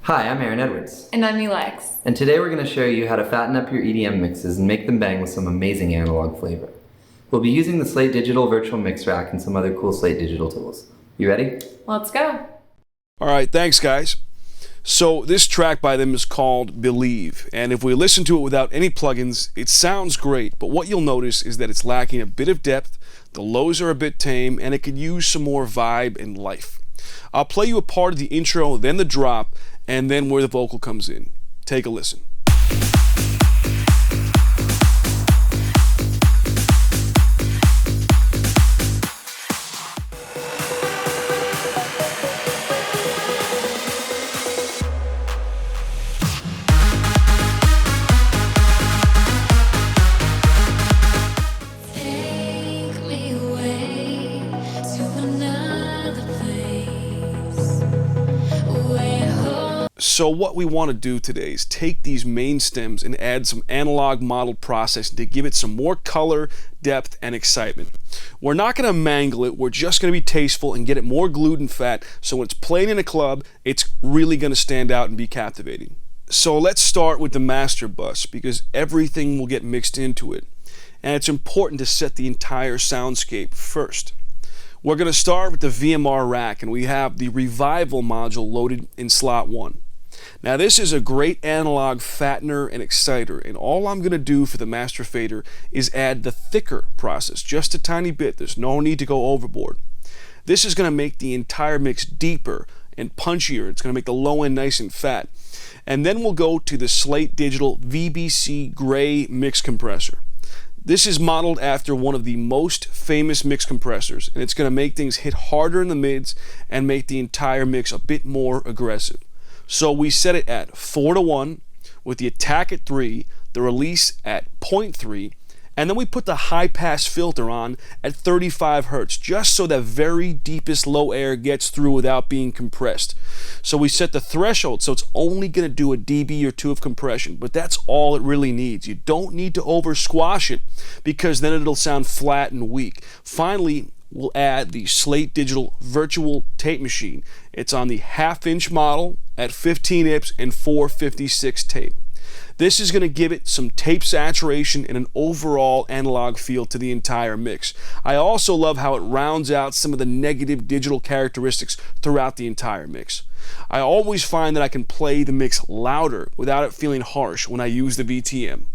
Hi, I'm Aaron Edwards. And I'm Elex. And today we're going to show you how to fatten up your EDM mixes and make them bang with some amazing analog flavor. We'll be using the Slate Digital Virtual Mix Rack and some other cool Slate Digital tools. You ready? Let's go. All right, thanks guys. So this track by them is called Believe, and if we listen to it without any plugins, it sounds great, but what you'll notice is that it's lacking a bit of depth, the lows are a bit tame, and it could use some more vibe and life. I'll play you a part of the intro, then the drop, and then where the vocal comes in. Take a listen. So what we want to do today is take these main stems and add some analog model processing to give it some more color, depth, and excitement. We're not going to mangle it, we're just going to be tasteful and get it more glued and fat, so when it's playing in a club, it's really going to stand out and be captivating. So let's start with the master bus, because everything will get mixed into it, and it's important to set the entire soundscape first. We're going to start with the VMR rack, and we have the Revival module loaded in slot 1. Now this is a great analog fattener and exciter, and all I'm going to do for the master fader is add the thicker process, just a tiny bit. There's no need to go overboard. This is going to make the entire mix deeper and punchier. It's going to make the low end nice and fat. And then we'll go to the Slate Digital VBC Gray mix compressor. This is modeled after one of the most famous mix compressors, and it's going to make things hit harder in the mids and make the entire mix a bit more aggressive. So we set it at 4:1 with the attack at 3, the release at 0.3, and then we put the high pass filter on at 35 Hz, just so that very deepest low air gets through without being compressed. So we set the threshold so it's only going to do a dB or 2 of compression, but that's all it really needs. You don't need to over squash it, because then it'll sound flat and weak. Finally, we'll add the Slate Digital Virtual Tape Machine. It's on the 1/2 inch model at 15 IPS and 456 tape. This is going to give it some tape saturation and an overall analog feel to the entire mix. I also love how it rounds out some of the negative digital characteristics throughout the entire mix. I always find that I can play the mix louder without it feeling harsh when I use the VTM.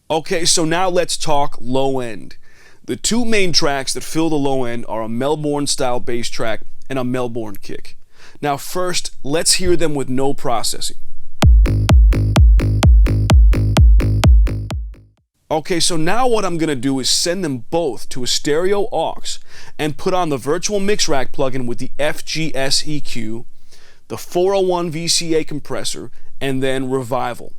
Okay, so now let's talk low end. The two main tracks that fill the low end are a Melbourne style bass track and a Melbourne kick. Now first, let's hear them with no processing. Okay, so now what I'm going to do is send them both to a stereo aux and put on the virtual mix rack plugin with the FGS EQ, the 401 VCA compressor, and then Revival.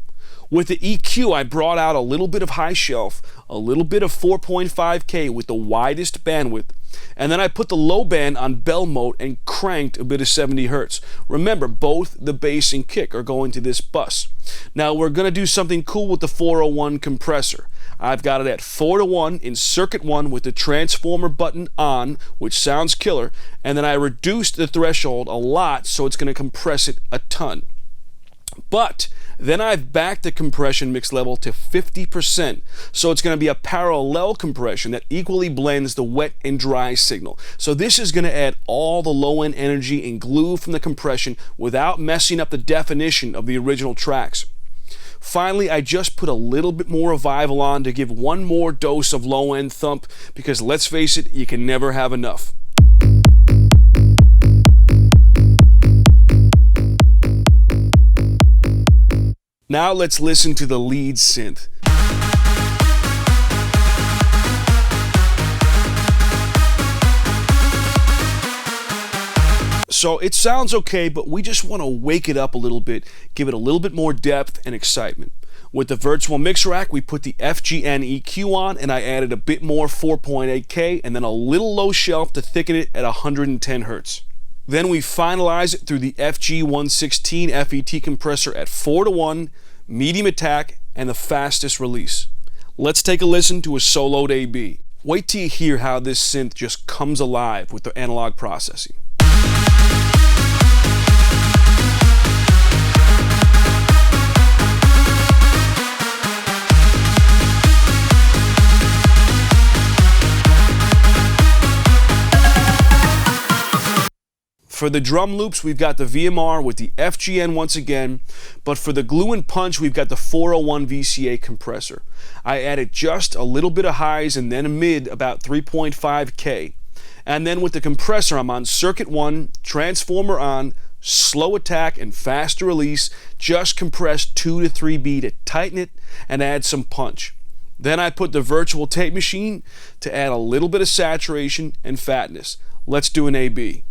With the EQ, I brought out a little bit of high shelf, a little bit of 4.5K with the widest bandwidth, and then I put the low band on bell mode and cranked a bit of 70 Hz. Remember, both the bass and kick are going to this bus. Now we're going to do something cool with the 401 compressor. I've got it at 4:1 in circuit 1 with the transformer button on, which sounds killer, and then I reduced the threshold a lot so it's going to compress it a ton. But then I've backed the compression mix level to 50%, so it's going to be a parallel compression that equally blends the wet and dry signal. So this is going to add all the low end energy and glue from the compression without messing up the definition of the original tracks. Finally, I just put a little bit more Revival on to give one more dose of low end thump, because let's face it, you can never have enough. Now let's listen to the lead synth. So it sounds okay, but we just want to wake it up a little bit, give it a little bit more depth and excitement. With the virtual mix rack, we put the FGN EQ on, and I added a bit more 4.8K and then a little low shelf to thicken it at 110 Hz. Then we finalize it through the FG116 FET compressor at 4:1, medium attack, and the fastest release. Let's take a listen to a soloed AB. Wait till you hear how this synth just comes alive with the analog processing. For the drum loops, we've got the VMR with the FGN once again, but for the glue and punch, we've got the 401 VCA compressor. I added just a little bit of highs and then a mid, about 3.5K. And then with the compressor, I'm on circuit 1, transformer on, slow attack and faster release, just compress 2 to 3B to tighten it and add some punch. Then I put the virtual tape machine to add a little bit of saturation and fatness. Let's do an A-B.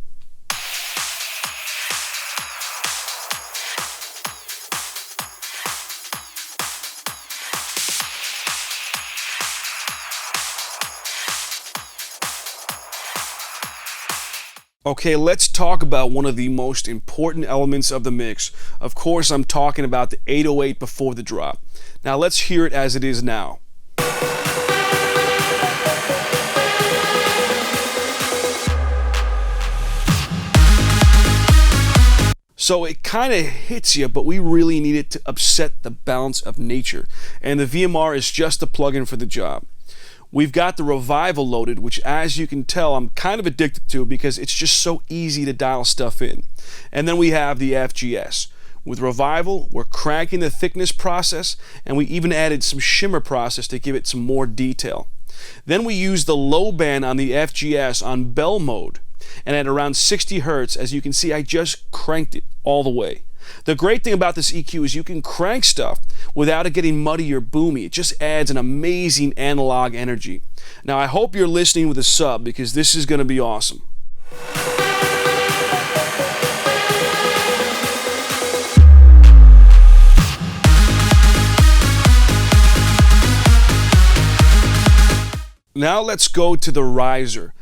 Okay, let's talk about one of the most important elements of the mix. Of course, I'm talking about the 808 before the drop. Now let's hear it as it is now. So it kind of hits you, but we really need it to upset the balance of nature. And the VMR is just a plugin for the job. We've got the Revival loaded, which as you can tell, I'm kind of addicted to because it's just so easy to dial stuff in. And then we have the FGS. With Revival, we're cranking the thickness process, and we even added some shimmer process to give it some more detail. Then we use the low band on the FGS on bell mode, and at around 60 Hertz, as you can see, I just cranked it all the way. The great thing about this EQ is you can crank stuff without it getting muddy or boomy. It just adds an amazing analog energy. Now I hope you're listening with a sub because this is going to be awesome. Now let's go to the riser.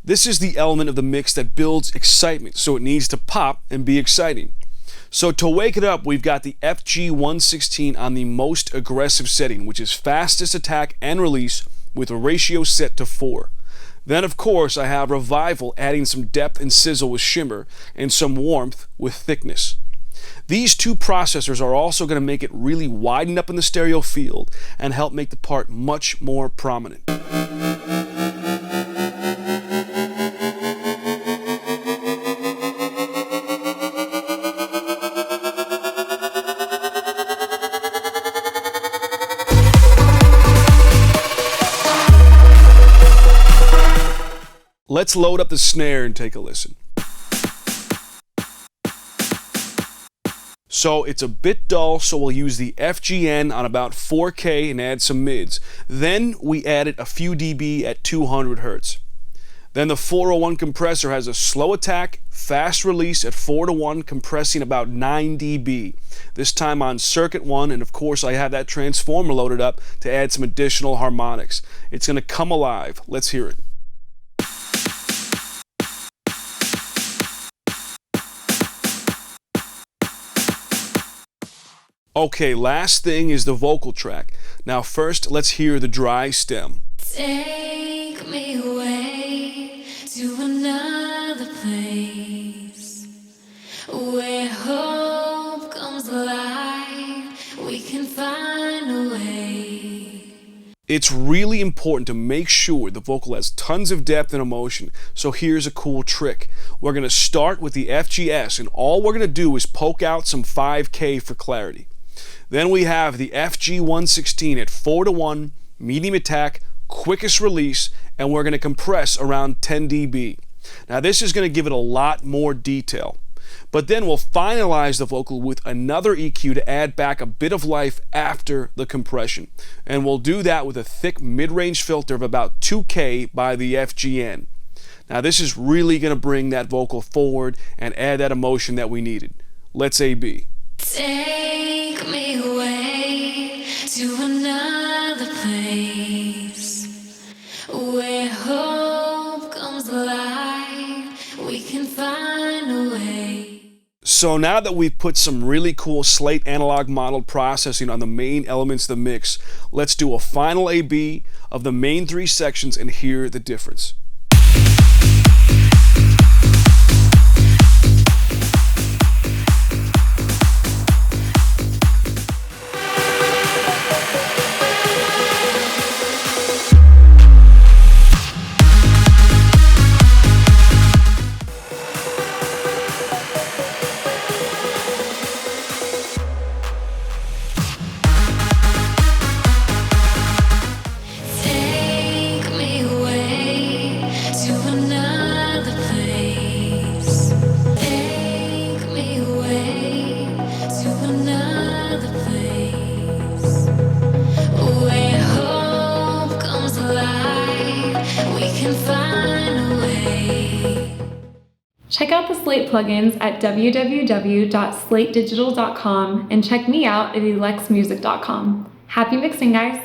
This is the element of the mix that builds excitement, so it needs to pop and be exciting. So to wake it up, we've got the FG116 on the most aggressive setting, which is fastest attack and release with a ratio set to 4. Then of course I have Revival adding some depth and sizzle with shimmer and some warmth with thickness. These two processors are also going to make it really widen up in the stereo field and help make the part much more prominent. Let's load up the snare and take a listen. So it's a bit dull, so we'll use the FGN on about 4K and add some mids. Then we added a few dB at 200 Hertz. Then the 401 compressor has a slow attack, fast release at 4:1, compressing about 9 dB. This time on circuit 1, and of course I have that transformer loaded up to add some additional harmonics. It's going to come alive. Let's hear it. Okay, last thing is the vocal track. Now first, let's hear the dry stem. Take me away to another place where hope comes alive. We can find a way. It's really important to make sure the vocal has tons of depth and emotion. So here's a cool trick. We're going to start with the FGS, and all we're going to do is poke out some 5K for clarity. Then we have the FG116 at 4:1, medium attack, quickest release, and we're going to compress around 10 dB. Now this is going to give it a lot more detail. But then we'll finalize the vocal with another EQ to add back a bit of life after the compression. And we'll do that with a thick mid-range filter of about 2K by the FGN. Now this is really going to bring that vocal forward and add that emotion that we needed. Let's A-B. Take me away to another place where hope comes alive. We can find a way. So now that we've put some really cool Slate analog model processing on the main elements of the mix, let's do a final A/B of the main 3 sections and hear the difference. Take me away to another place. Take me away to another place where hope comes alive. We can find a way. Check out the Slate plugins at www.slatedigital.com and check me out at elexmusic.com. Happy mixing, guys!